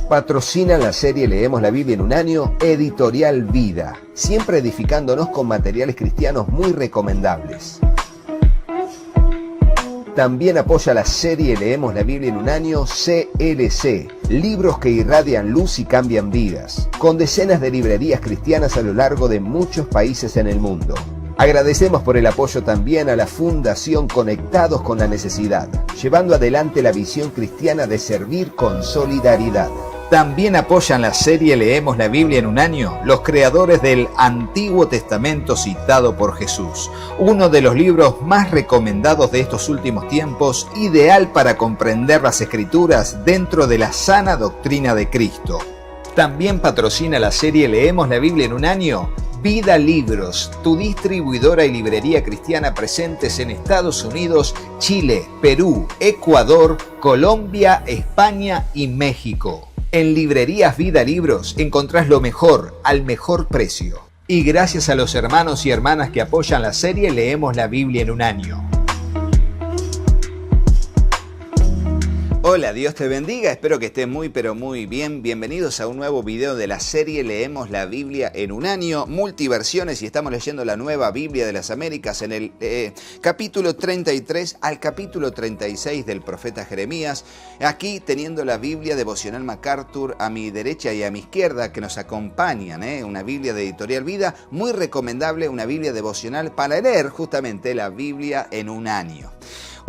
Patrocinan la serie Leemos la Biblia en un año, Editorial Vida, siempre edificándonos con materiales cristianos muy recomendables. También apoya la serie Leemos la Biblia en un año, CLC, libros que irradian luz y cambian vidas, con decenas de librerías cristianas a lo largo de muchos países en el mundo. Agradecemos por el apoyo también a la Fundación Conectados con la Necesidad, llevando adelante la visión cristiana de servir con solidaridad. También apoyan la serie Leemos la Biblia en un año los creadores del Antiguo Testamento citado por Jesús, uno de los libros más recomendados de estos últimos tiempos, ideal para comprender las Escrituras dentro de la sana doctrina de Cristo. También patrocina la serie Leemos la Biblia en un año Vida Libros, tu distribuidora y librería cristiana presentes en Estados Unidos, Chile, Perú, Ecuador, Colombia, España y México. En Librerías Vida Libros encontrás lo mejor al mejor precio. Y gracias a los hermanos y hermanas que apoyan la serie Leemos la Biblia en un año. Hola, Dios te bendiga, espero que estés muy pero muy bien. Bienvenidos a un nuevo video de la serie Leemos la Biblia en un año, multiversiones, y estamos leyendo la Nueva Biblia de las Américas en el capítulo 33 al capítulo 36 del profeta Jeremías. Aquí teniendo la Biblia devocional MacArthur a mi derecha y a mi izquierda que nos acompañan, una Biblia de Editorial Vida, muy recomendable, una Biblia devocional para leer justamente la Biblia en un año.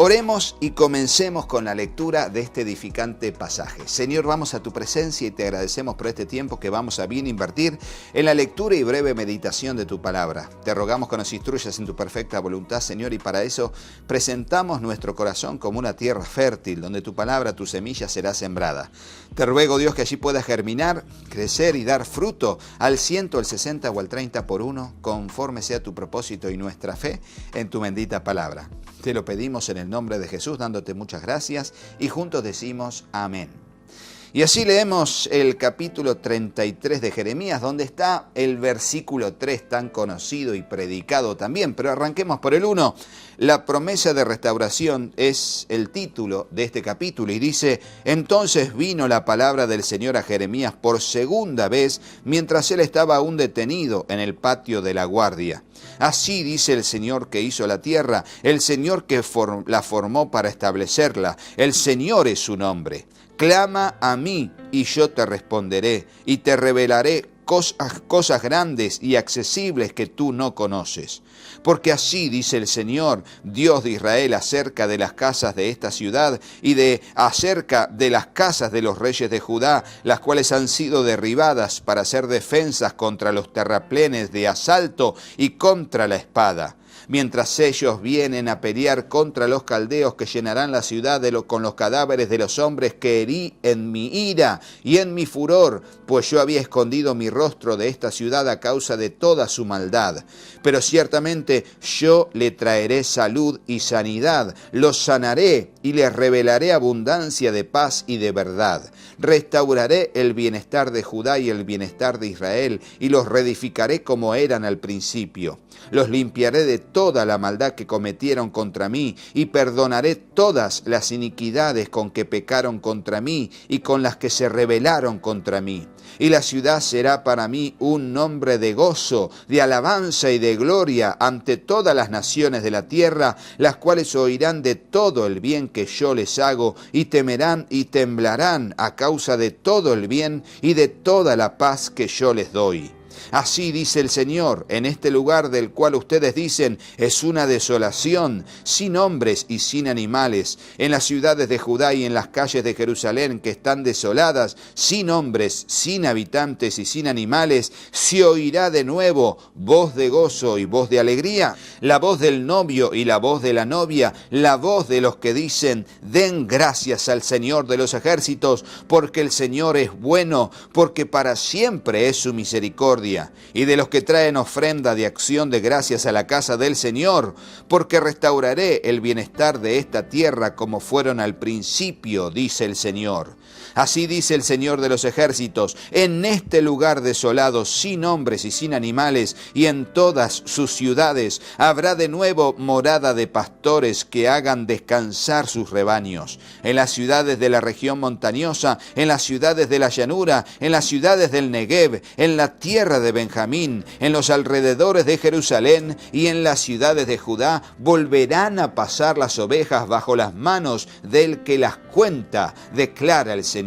Oremos y comencemos con la lectura de este edificante pasaje. Señor, vamos a tu presencia y te agradecemos por este tiempo que vamos a bien invertir en la lectura y breve meditación de tu palabra. Te rogamos que nos instruyas en tu perfecta voluntad, Señor, y para eso presentamos nuestro corazón como una tierra fértil, donde tu palabra, tu semilla será sembrada. Te ruego, Dios, que allí pueda germinar, crecer y dar fruto al 100, al 60 o al 30 por uno, conforme sea tu propósito y nuestra fe en tu bendita palabra. Te lo pedimos en el nombre de Jesús, dándote muchas gracias, y juntos decimos amén. Y así leemos el capítulo 33 de Jeremías, donde está el versículo 3 tan conocido y predicado también, pero arranquemos por el 1. La promesa de restauración es el título de este capítulo y dice: entonces vino la palabra del Señor a Jeremías por segunda vez, mientras él estaba aún detenido en el patio de la guardia. Así dice el Señor que hizo la tierra, el Señor que la formó para establecerla, el Señor es su nombre. Clama a mí y yo te responderé y te revelaré cosas grandes y accesibles que tú no conoces. Porque así dice el Señor, Dios de Israel, acerca de las casas de esta ciudad y acerca de las casas de los reyes de Judá, las cuales han sido derribadas para hacer defensas contra los terraplenes de asalto y contra la espada. Mientras ellos vienen a pelear contra los caldeos que llenarán la ciudad con los cadáveres de los hombres que herí en mi ira y en mi furor, pues yo había escondido mi rostro de esta ciudad a causa de toda su maldad. Pero ciertamente yo le traeré salud y sanidad, los sanaré y les revelaré abundancia de paz y de verdad. Restauraré el bienestar de Judá y el bienestar de Israel y los reedificaré como eran al principio. Los limpiaré de toda la maldad que cometieron contra mí y perdonaré todas las iniquidades con que pecaron contra mí y con las que se rebelaron contra mí. Y la ciudad será para mí un nombre de gozo, de alabanza y de gloria ante todas las naciones de la tierra, las cuales oirán de todo el bien que yo les hago y temerán y temblarán a causa de todo el bien y de toda la paz que yo les doy. Así dice el Señor, en este lugar del cual ustedes dicen es una desolación, sin hombres y sin animales, en las ciudades de Judá y en las calles de Jerusalén que están desoladas, sin hombres, sin habitantes y sin animales, se oirá de nuevo voz de gozo y voz de alegría, la voz del novio y la voz de la novia, la voz de los que dicen, den gracias al Señor de los ejércitos, porque el Señor es bueno, porque para siempre es su misericordia misericordia, y de los que traen ofrenda de acción de gracias a la casa del Señor, porque restauraré el bienestar de esta tierra como fueron al principio, dice el Señor. Así dice el Señor de los ejércitos: en este lugar desolado, sin hombres y sin animales, y en todas sus ciudades, habrá de nuevo morada de pastores que hagan descansar sus rebaños. En las ciudades de la región montañosa, en las ciudades de la llanura, en las ciudades del Negev, en la tierra de Benjamín, en los alrededores de Jerusalén y en las ciudades de Judá, volverán a pasar las ovejas bajo las manos del que las cuenta, declara el Señor.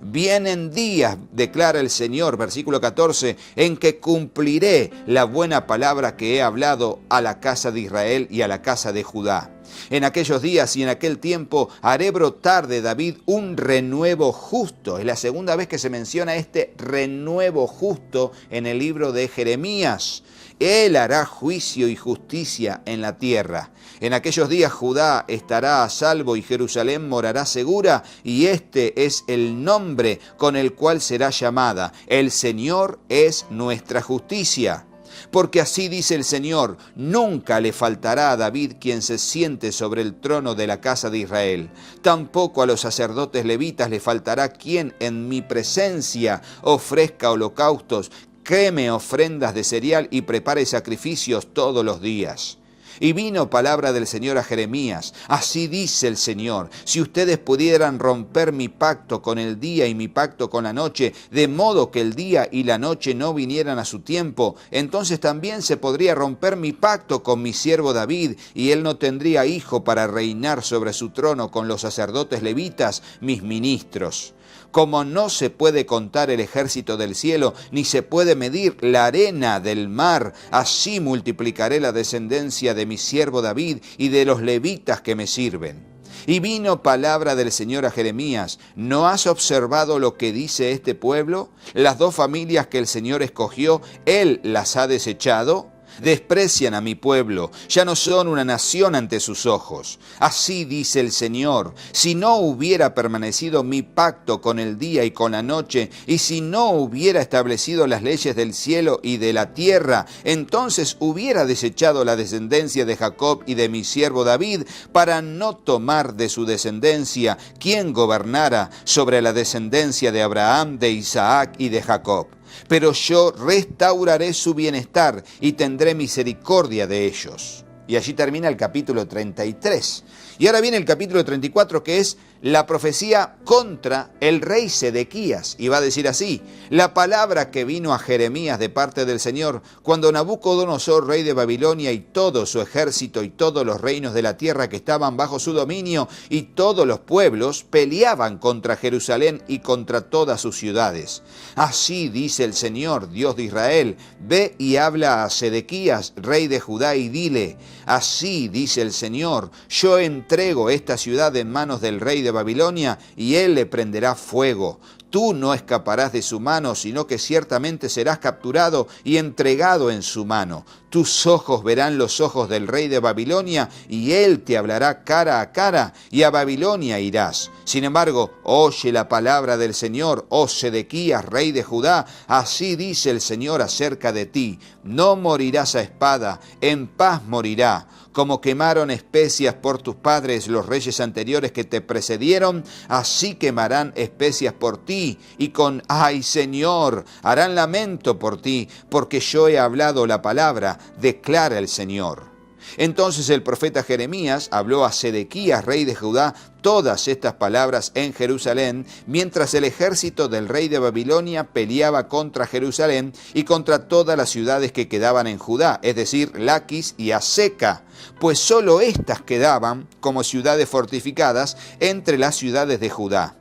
Vienen días, declara el Señor, versículo 14, en que cumpliré la buena palabra que he hablado a la casa de Israel y a la casa de Judá. En aquellos días y en aquel tiempo haré brotar de David un renuevo justo. Es la segunda vez que se menciona este renuevo justo en el libro de Jeremías. Él hará juicio y justicia en la tierra. En aquellos días Judá estará a salvo y Jerusalén morará segura, y este es el nombre con el cual será llamada: el Señor es nuestra justicia. Porque así dice el Señor: nunca le faltará a David quien se siente sobre el trono de la casa de Israel. Tampoco a los sacerdotes levitas le faltará quien en mi presencia ofrezca holocaustos, queme ofrendas de cereal y prepare sacrificios todos los días. Y vino palabra del Señor a Jeremías: así dice el Señor: si ustedes pudieran romper mi pacto con el día y mi pacto con la noche, de modo que el día y la noche no vinieran a su tiempo, entonces también se podría romper mi pacto con mi siervo David, y él no tendría hijo para reinar sobre su trono con los sacerdotes levitas, mis ministros. Como no se puede contar el ejército del cielo, ni se puede medir la arena del mar, así multiplicaré la descendencia de mi siervo David y de los levitas que me sirven. Y vino palabra del Señor a Jeremías: ¿no has observado lo que dice este pueblo? Las dos familias que el Señor escogió, Él las ha desechado. Desprecian a mi pueblo, ya no son una nación ante sus ojos. Así dice el Señor: si no hubiera permanecido mi pacto con el día y con la noche, y si no hubiera establecido las leyes del cielo y de la tierra, entonces hubiera desechado la descendencia de Jacob y de mi siervo David, para no tomar de su descendencia quien gobernara sobre la descendencia de Abraham, de Isaac y de Jacob. Pero yo restauraré su bienestar y tendré misericordia de ellos. Y allí termina el capítulo 33. Y ahora viene el capítulo 34, que es la profecía contra el rey Sedequías. Y va a decir así: la palabra que vino a Jeremías de parte del Señor, cuando Nabucodonosor, rey de Babilonia, y todo su ejército y todos los reinos de la tierra que estaban bajo su dominio, y todos los pueblos, peleaban contra Jerusalén y contra todas sus ciudades. Así dice el Señor, Dios de Israel: ve y habla a Sedequías, rey de Judá, y dile: así dice el Señor, yo entrego esta ciudad en manos del rey de Babilonia, y él le prenderá fuego. Tú no escaparás de su mano, sino que ciertamente serás capturado y entregado en su mano. Tus ojos verán los ojos del rey de Babilonia, y él te hablará cara a cara, y a Babilonia irás. Sin embargo, oye la palabra del Señor, oh Sedequías, rey de Judá. Así dice el Señor acerca de ti: no morirás a espada, en paz morirá. Como quemaron especias por tus padres los reyes anteriores que te precedieron, así quemarán especias por ti, y con ¡ay, Señor!, harán lamento por ti, porque yo he hablado la palabra, declara el Señor. Entonces el profeta Jeremías habló a Sedequías, rey de Judá, todas estas palabras en Jerusalén, mientras el ejército del rey de Babilonia peleaba contra Jerusalén y contra todas las ciudades que quedaban en Judá, es decir, Laquis y Aseca, pues solo éstas quedaban como ciudades fortificadas entre las ciudades de Judá.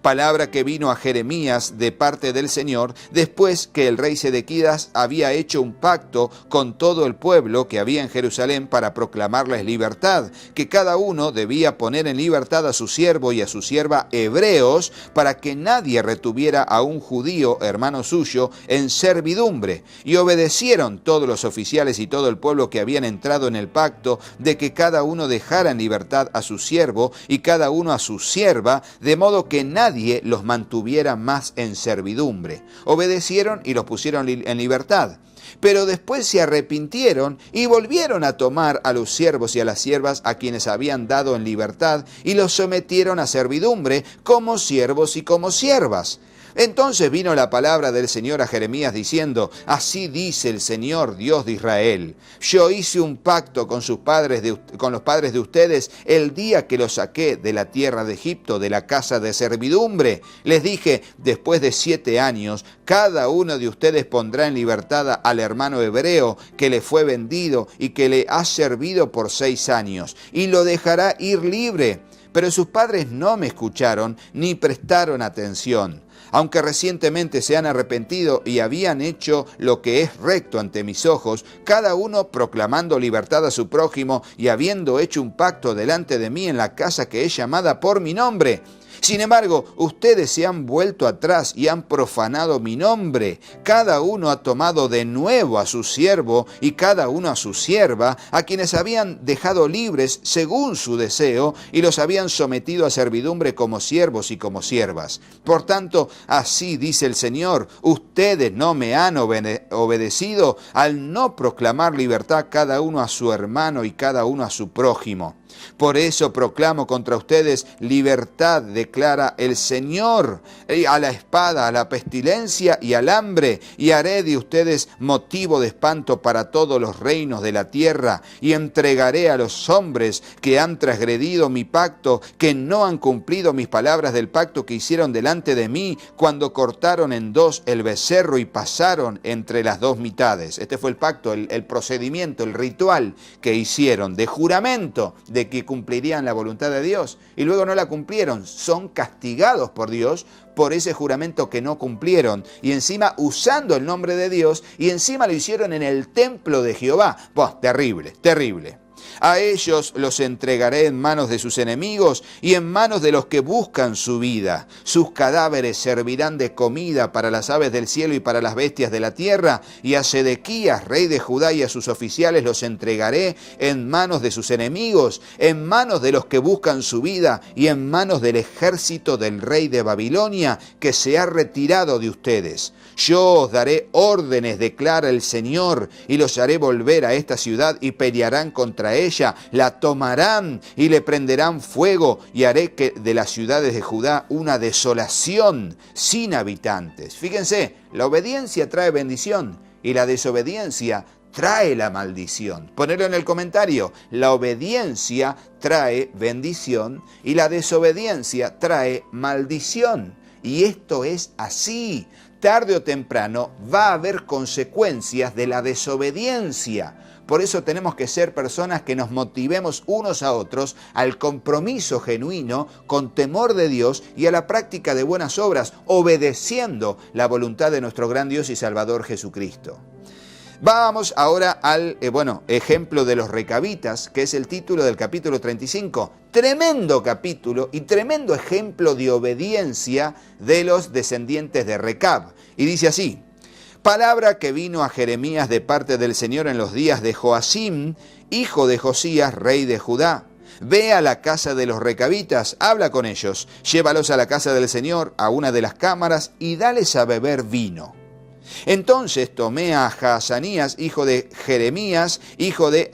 Palabra que vino a Jeremías de parte del Señor después que el rey Sedequías había hecho un pacto con todo el pueblo que había en Jerusalén para proclamarles libertad, que cada uno debía poner en libertad a su siervo y a su sierva hebreos, para que nadie retuviera a un judío hermano suyo en servidumbre. Y obedecieron todos los oficiales y todo el pueblo que habían entrado en el pacto, de que cada uno dejara en libertad a su siervo y cada uno a su sierva, de modo que nadie los mantuviera más en servidumbre. Obedecieron y los pusieron en libertad. Pero después se arrepintieron y volvieron a tomar a los siervos y a las siervas a quienes habían dado en libertad y los sometieron a servidumbre como siervos y como siervas. Entonces vino la palabra del Señor a Jeremías diciendo: así dice el Señor Dios de Israel, yo hice un pacto con los padres de ustedes el día que los saqué de la tierra de Egipto, de la casa de servidumbre. Les dije: después de 7 años, cada uno de ustedes pondrá en libertad al hermano hebreo que le fue vendido y que le ha servido por 6 años, y lo dejará ir libre. Pero sus padres no me escucharon ni prestaron atención. Aunque recientemente se han arrepentido y habían hecho lo que es recto ante mis ojos, cada uno proclamando libertad a su prójimo y habiendo hecho un pacto delante de mí en la casa que es llamada por mi nombre. Sin embargo, ustedes se han vuelto atrás y han profanado mi nombre. Cada uno ha tomado de nuevo a su siervo y cada uno a su sierva, a quienes habían dejado libres según su deseo, y los habían sometido a servidumbre como siervos y como siervas. Por tanto, así dice el Señor: ustedes no me han obedecido al no proclamar libertad cada uno a su hermano y cada uno a su prójimo. Por eso proclamo contra ustedes libertad, declara el Señor, a la espada, a la pestilencia y al hambre, y haré de ustedes motivo de espanto para todos los reinos de la tierra, y entregaré a los hombres que han transgredido mi pacto, que no han cumplido mis palabras del pacto que hicieron delante de mí, cuando cortaron en 2 el becerro y pasaron entre las 2 mitades. Este fue el pacto, el procedimiento, el ritual que hicieron de juramento de que cumplirían la voluntad de Dios, y luego no la cumplieron. Son castigados por Dios por ese juramento que no cumplieron, y encima usando el nombre de Dios, y encima lo hicieron en el templo de Jehová. Terrible, terrible. A ellos los entregaré en manos de sus enemigos y en manos de los que buscan su vida. Sus cadáveres servirán de comida para las aves del cielo y para las bestias de la tierra. Y a Sedequías, rey de Judá, y a sus oficiales los entregaré en manos de sus enemigos, en manos de los que buscan su vida y en manos del ejército del rey de Babilonia, que se ha retirado de ustedes. Yo os daré órdenes, declara el Señor, y los haré volver a esta ciudad y pelearán contra ella, la tomarán y le prenderán fuego, y haré que de las ciudades de Judá una desolación sin habitantes. Fíjense, la obediencia trae bendición y la desobediencia trae la maldición. Ponelo en el comentario: la obediencia trae bendición y la desobediencia trae maldición. Y esto es así. Tarde o temprano va a haber consecuencias de la desobediencia. Por eso tenemos que ser personas que nos motivemos unos a otros al compromiso genuino, con temor de Dios y a la práctica de buenas obras, obedeciendo la voluntad de nuestro gran Dios y Salvador Jesucristo. Vamos ahora al ejemplo de los recabitas, que es el título del capítulo 35. Tremendo capítulo y tremendo ejemplo de obediencia de los descendientes de Recab. Y dice así: palabra que vino a Jeremías de parte del Señor en los días de Joacim, hijo de Josías, rey de Judá. Ve a la casa de los recabitas, habla con ellos, llévalos a la casa del Señor, a una de las cámaras, y dales a beber vino. Entonces tomé a Jaazanías, hijo de Jeremías, hijo de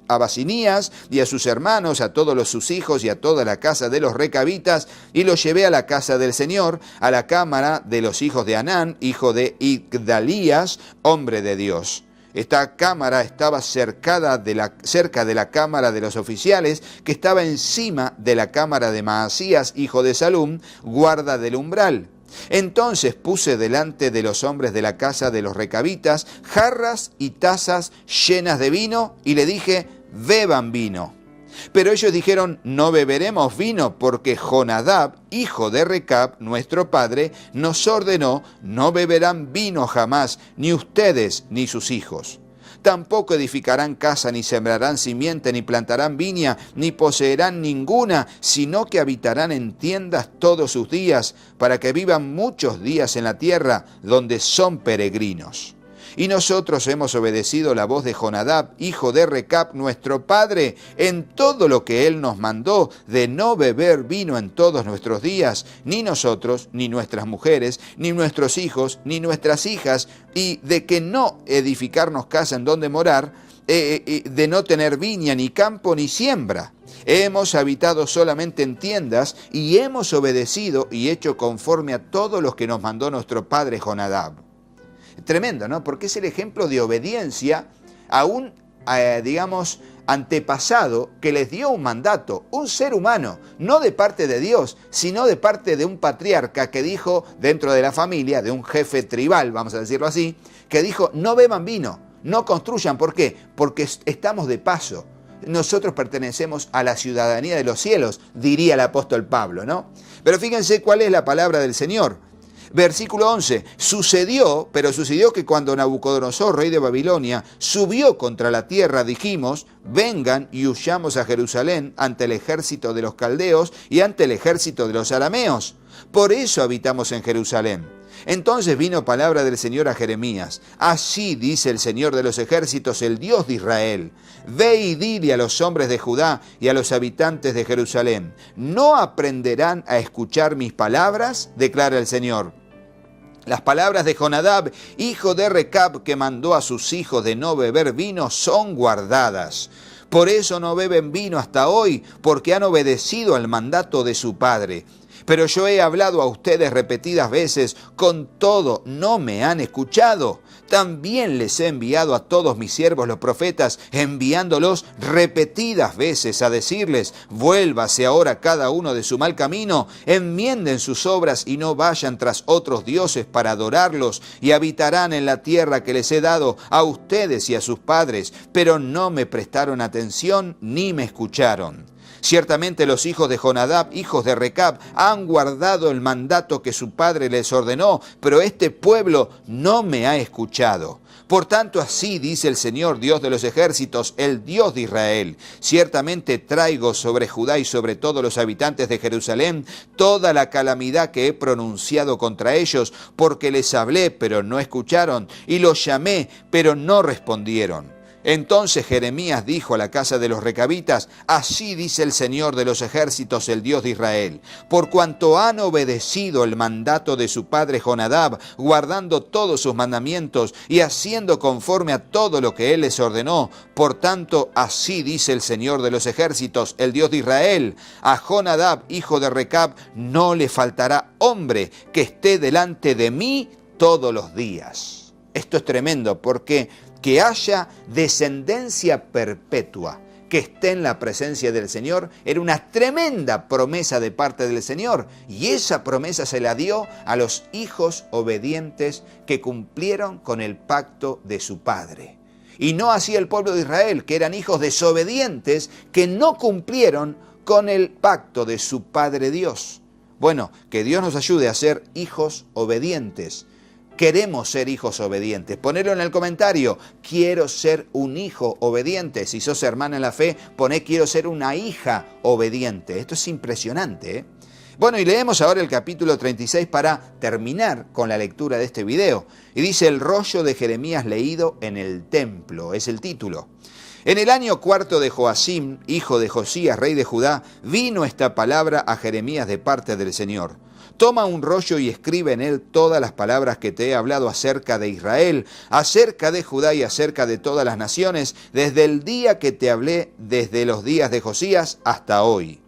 Abasinías, y a sus hermanos, a todos sus hijos y a toda la casa de los recabitas, y los llevé a la casa del Señor, a la cámara de los hijos de Anán, hijo de Igdalías, hombre de Dios. Esta cámara estaba cerca de la cámara de los oficiales, que estaba encima de la cámara de Maasías, hijo de Salum, guarda del umbral. Entonces puse delante de los hombres de la casa de los recabitas jarras y tazas llenas de vino, y le dije: beban vino. Pero ellos dijeron: no beberemos vino, porque Jonadab, hijo de Recab, nuestro padre, nos ordenó: no beberán vino jamás, ni ustedes ni sus hijos. Tampoco edificarán casa, ni sembrarán simiente, ni plantarán viña, ni poseerán ninguna, sino que habitarán en tiendas todos sus días, para que vivan muchos días en la tierra donde son peregrinos. Y nosotros hemos obedecido la voz de Jonadab, hijo de Recab, nuestro padre, en todo lo que él nos mandó, de no beber vino en todos nuestros días, ni nosotros, ni nuestras mujeres, ni nuestros hijos, ni nuestras hijas, y de que no edificarnos casa en donde morar, de no tener viña, ni campo, ni siembra. Hemos habitado solamente en tiendas y hemos obedecido y hecho conforme a todo lo que nos mandó nuestro padre Jonadab. Tremendo, ¿no? Porque es el ejemplo de obediencia a un, digamos, antepasado que les dio un mandato, un ser humano, no de parte de Dios, sino de parte de un patriarca que dijo dentro de la familia, de un jefe tribal, vamos a decirlo así, que dijo: no beban vino, no construyan. ¿Por qué? Porque estamos de paso. Nosotros pertenecemos a la ciudadanía de los cielos, diría el apóstol Pablo, ¿no? Pero fíjense cuál es la palabra del Señor. Versículo 11, sucedió que cuando Nabucodonosor, rey de Babilonia, subió contra la tierra, dijimos: vengan y huyamos a Jerusalén ante el ejército de los caldeos y ante el ejército de los arameos. Por eso habitamos en Jerusalén. Entonces vino palabra del Señor a Jeremías: así dice el Señor de los ejércitos, el Dios de Israel: ve y dile a los hombres de Judá y a los habitantes de Jerusalén: ¿no aprenderán a escuchar mis palabras?, declara el Señor. Las palabras de Jonadab, hijo de Recab, que mandó a sus hijos de no beber vino, son guardadas. Por eso no beben vino hasta hoy, porque han obedecido al mandato de su padre. Pero yo he hablado a ustedes repetidas veces, con todo no me han escuchado. También les he enviado a todos mis siervos los profetas, enviándolos repetidas veces a decirles: vuélvase ahora cada uno de su mal camino, enmienden sus obras y no vayan tras otros dioses para adorarlos, y habitarán en la tierra que les he dado a ustedes y a sus padres. Pero no me prestaron atención ni me escucharon. Ciertamente los hijos de Jonadab, hijos de Recab, han guardado el mandato que su padre les ordenó, pero este pueblo no me ha escuchado. Por tanto, así dice el Señor, Dios de los ejércitos, el Dios de Israel: ciertamente traigo sobre Judá y sobre todos los habitantes de Jerusalén toda la calamidad que he pronunciado contra ellos, porque les hablé, pero no escucharon, y los llamé, pero no respondieron. Entonces Jeremías dijo a la casa de los recabitas: así dice el Señor de los ejércitos, el Dios de Israel: por cuanto han obedecido el mandato de su padre Jonadab, guardando todos sus mandamientos y haciendo conforme a todo lo que él les ordenó, por tanto, así dice el Señor de los ejércitos, el Dios de Israel: a Jonadab, hijo de Recab, no le faltará hombre que esté delante de mí todos los días. Esto es tremendo, porque que haya descendencia perpetua que esté en la presencia del Señor era una tremenda promesa de parte del Señor, y esa promesa se la dio a los hijos obedientes que cumplieron con el pacto de su padre. Y no así el pueblo de Israel, que eran hijos desobedientes que no cumplieron con el pacto de su Padre Dios. Bueno, que Dios nos ayude a ser hijos obedientes. Queremos ser hijos obedientes. Ponelo en el comentario: quiero ser un hijo obediente. Si sos hermana en la fe, poné: quiero ser una hija obediente. Esto es impresionante, ¿eh? Bueno, y leemos ahora el capítulo 36 para terminar con la lectura de este video. Y dice: el rollo de Jeremías leído en el templo, es el título. En el año 4 de Joacim, hijo de Josías, rey de Judá, vino esta palabra a Jeremías de parte del Señor: toma un rollo y escribe en él todas las palabras que te he hablado acerca de Israel, acerca de Judá y acerca de todas las naciones, desde el día que te hablé, desde los días de Josías hasta hoy.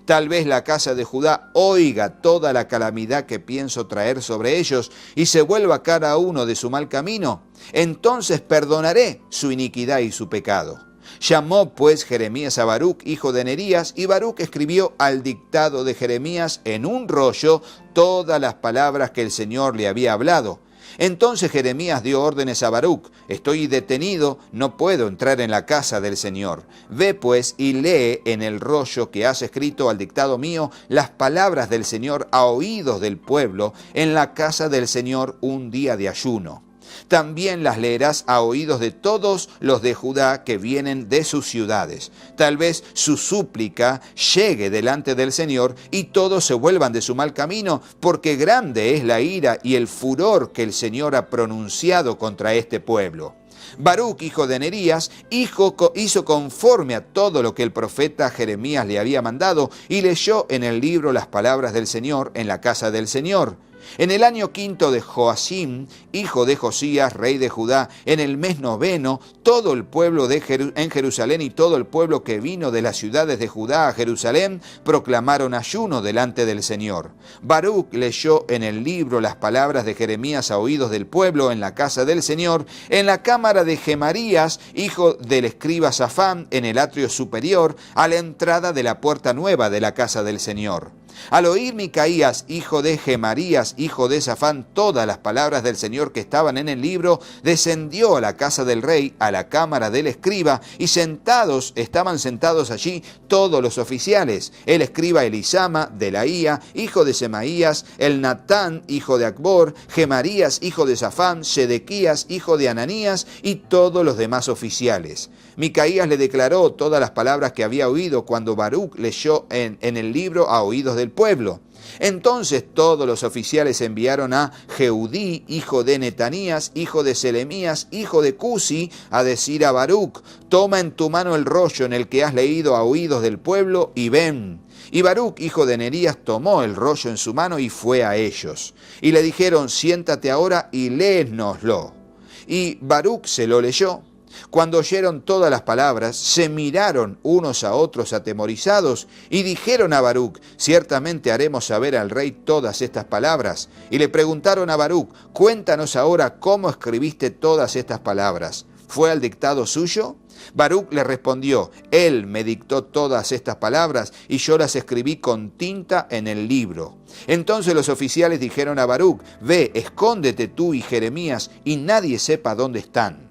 Tal vez la casa de Judá oiga toda la calamidad que pienso traer sobre ellos y se vuelva cada uno de su mal camino. Entonces perdonaré su iniquidad y su pecado. Llamó pues Jeremías a Baruc, hijo de Nerías, y Baruc escribió al dictado de Jeremías en un rollo todas las palabras que el Señor le había hablado. Entonces Jeremías dio órdenes a Baruc: estoy detenido, no puedo entrar en la casa del Señor. Ve pues y lee en el rollo que has escrito al dictado mío las palabras del Señor a oídos del pueblo en la casa del Señor un día de ayuno. También las leerás a oídos de todos los de Judá que vienen de sus ciudades. Tal vez su súplica llegue delante del Señor y todos se vuelvan de su mal camino, porque grande es la ira y el furor que el Señor ha pronunciado contra este pueblo. Baruc, hijo de Nerías, hizo conforme a todo lo que el profeta Jeremías le había mandado y leyó en el libro las palabras del Señor en la casa del Señor. En el año 5 de Joacim, hijo de Josías, rey de Judá, en el mes 9, todo el pueblo en Jerusalén y todo el pueblo que vino de las ciudades de Judá a Jerusalén proclamaron ayuno delante del Señor. Baruc leyó en el libro las palabras de Jeremías a oídos del pueblo en la casa del Señor, en la cámara de Gemarías, hijo del escriba Safán, en el atrio superior, a la entrada de la puerta nueva de la casa del Señor. Al oír Micaías, hijo de Gemarías, hijo de Safán, todas las palabras del Señor que estaban en el libro, descendió a la casa del rey, a la cámara del escriba, y estaban sentados allí todos los oficiales, el escriba Elisama, Delaía, hijo de Semaías, el Natán, hijo de Acbor, Gemarías, hijo de Safán, Sedequías, hijo de Ananías, y todos los demás oficiales. Micaías le declaró todas las palabras que había oído cuando Baruc leyó en el libro a oídos del pueblo. Entonces todos los oficiales enviaron a Jehudí, hijo de Netanías, hijo de Selemías, hijo de Cusi, a decir a Baruc: toma en tu mano el rollo en el que has leído a oídos del pueblo y ven. Y Baruc, hijo de Nerías, tomó el rollo en su mano y fue a ellos. Y le dijeron: siéntate ahora y léenoslo. Y Baruc se lo leyó. Cuando oyeron todas las palabras, se miraron unos a otros atemorizados y dijeron a Baruc: ciertamente haremos saber al rey todas estas palabras. Y le preguntaron a Baruc: cuéntanos ahora cómo escribiste todas estas palabras. ¿Fue al dictado suyo? Baruc le respondió: él me dictó todas estas palabras y yo las escribí con tinta en el libro. Entonces los oficiales dijeron a Baruc: ve, escóndete tú y Jeremías y nadie sepa dónde están.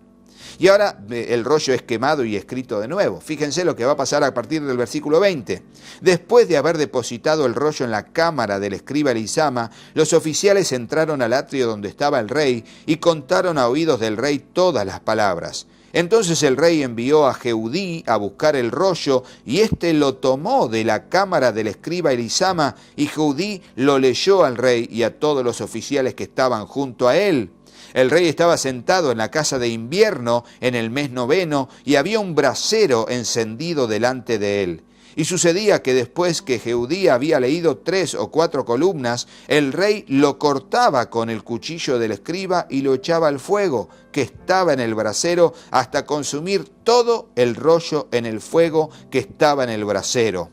Y ahora el rollo es quemado y escrito de nuevo. Fíjense lo que va a pasar a partir del versículo 20. Después de haber depositado el rollo en la cámara del escriba Elisama, los oficiales entraron al atrio donde estaba el rey y contaron a oídos del rey todas las palabras. Entonces el rey envió a Jehudí a buscar el rollo, y éste lo tomó de la cámara del escriba Elisama, y Jehudí lo leyó al rey y a todos los oficiales que estaban junto a él. El rey estaba sentado en la casa de invierno en el mes 9, y había un brasero encendido delante de él. Y sucedía que después que Jehudí había leído 3 o 4 columnas, el rey lo cortaba con el cuchillo del escriba y lo echaba al fuego que estaba en el brasero hasta consumir todo el rollo en el fuego que estaba en el brasero.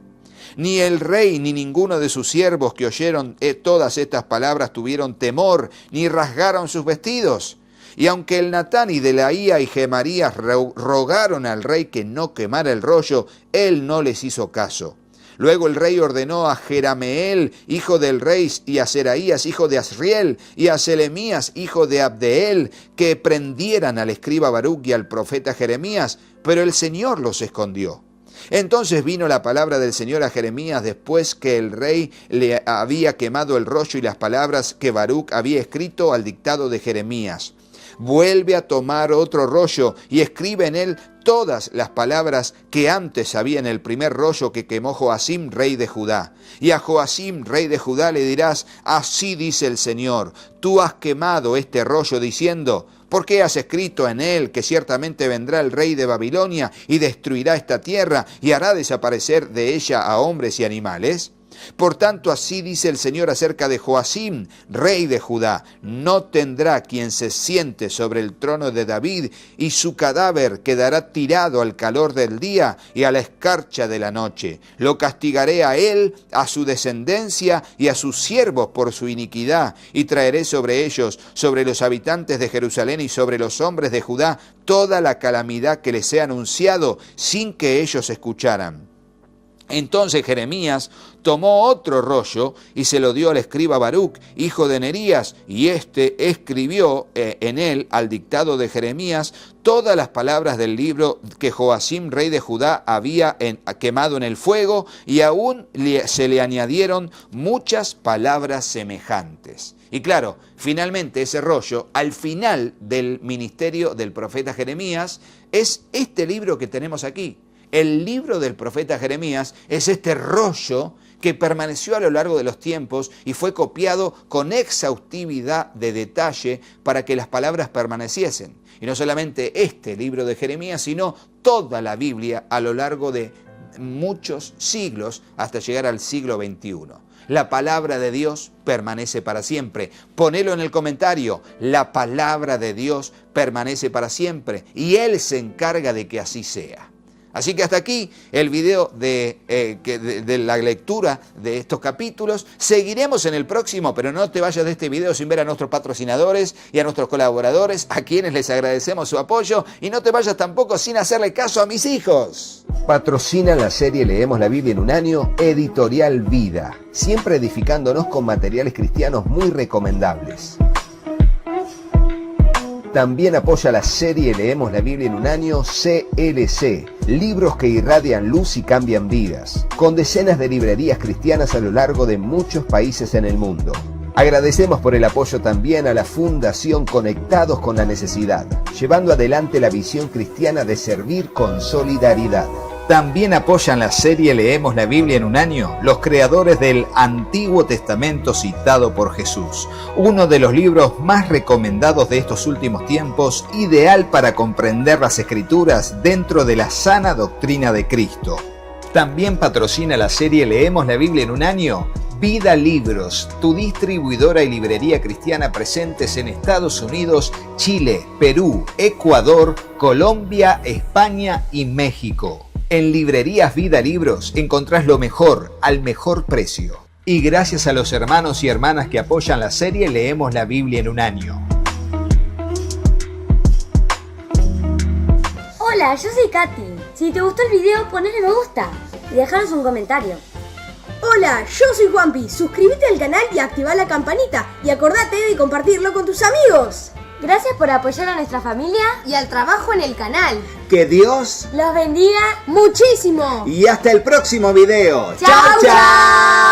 Ni el rey ni ninguno de sus siervos que oyeron todas estas palabras tuvieron temor, ni rasgaron sus vestidos. Y aunque el Natán y Delaía y Gemarías rogaron al rey que no quemara el rollo, él no les hizo caso. Luego el rey ordenó a Jerameel, hijo del rey, y a Seraías, hijo de Asriel, y a Selemías, hijo de Abdeel, que prendieran al escriba Baruc y al profeta Jeremías, pero el Señor los escondió. Entonces vino la palabra del Señor a Jeremías después que el rey le había quemado el rollo y las palabras que Baruc había escrito al dictado de Jeremías. Vuelve a tomar otro rollo y escribe en él todas las palabras que antes había en el primer rollo que quemó Joacim, rey de Judá. Y a Joacim, rey de Judá, le dirás: así dice el Señor, tú has quemado este rollo diciendo: ¿por qué has escrito en él que ciertamente vendrá el rey de Babilonia y destruirá esta tierra y hará desaparecer de ella a hombres y animales? Por tanto, así dice el Señor acerca de Joacim, rey de Judá: no tendrá quien se siente sobre el trono de David, y su cadáver quedará tirado al calor del día y a la escarcha de la noche. Lo castigaré a él, a su descendencia y a sus siervos por su iniquidad, y traeré sobre ellos, sobre los habitantes de Jerusalén y sobre los hombres de Judá, toda la calamidad que les he anunciado sin que ellos escucharan. Entonces Jeremías tomó otro rollo y se lo dio al escriba Baruc, hijo de Nerías, y éste escribió en él, al dictado de Jeremías, todas las palabras del libro que Joacim, rey de Judá, había quemado en el fuego, y aún se le añadieron muchas palabras semejantes. Y claro, finalmente ese rollo, al final del ministerio del profeta Jeremías, es este libro que tenemos aquí. El libro del profeta Jeremías es este rollo que permaneció a lo largo de los tiempos y fue copiado con exhaustividad de detalle para que las palabras permaneciesen. Y no solamente este libro de Jeremías, sino toda la Biblia a lo largo de muchos siglos hasta llegar al siglo XXI. La palabra de Dios permanece para siempre. Ponelo en el comentario. La palabra de Dios permanece para siempre y Él se encarga de que así sea. Así que hasta aquí el video de la lectura de estos capítulos. Seguiremos en el próximo, pero no te vayas de este video sin ver a nuestros patrocinadores y a nuestros colaboradores, a quienes les agradecemos su apoyo. Y no te vayas tampoco sin hacerle caso a mis hijos. Patrocina la serie Leemos la Biblia en un año, Editorial Vida, siempre edificándonos con materiales cristianos muy recomendables. También apoya la serie Leemos la Biblia en un año, CLC, libros que irradian luz y cambian vidas, con decenas de librerías cristianas a lo largo de muchos países en el mundo. Agradecemos por el apoyo también a la Fundación Conectados con la Necesidad, llevando adelante la visión cristiana de servir con solidaridad. También apoyan la serie Leemos la Biblia en un año los creadores del Antiguo Testamento citado por Jesús, uno de los libros más recomendados de estos últimos tiempos, ideal para comprender las Escrituras dentro de la sana doctrina de Cristo. También patrocina la serie Leemos la Biblia en un año Vida Libros, tu distribuidora y librería cristiana presentes en Estados Unidos, Chile, Perú, Ecuador, Colombia, España y México. En Librerías Vida Libros encontrás lo mejor al mejor precio. Y gracias a los hermanos y hermanas que apoyan la serie Leemos la Biblia en un año. Hola, yo soy Katy. Si te gustó el video, ponle me gusta y dejanos un comentario. Hola, yo soy Juanpi. Suscríbete al canal y activa la campanita. Y acordate de compartirlo con tus amigos. Gracias por apoyar a nuestra familia Y al trabajo en el canal. Que Dios los bendiga Muchísimo. y hasta el próximo video. ¡Chao, chao!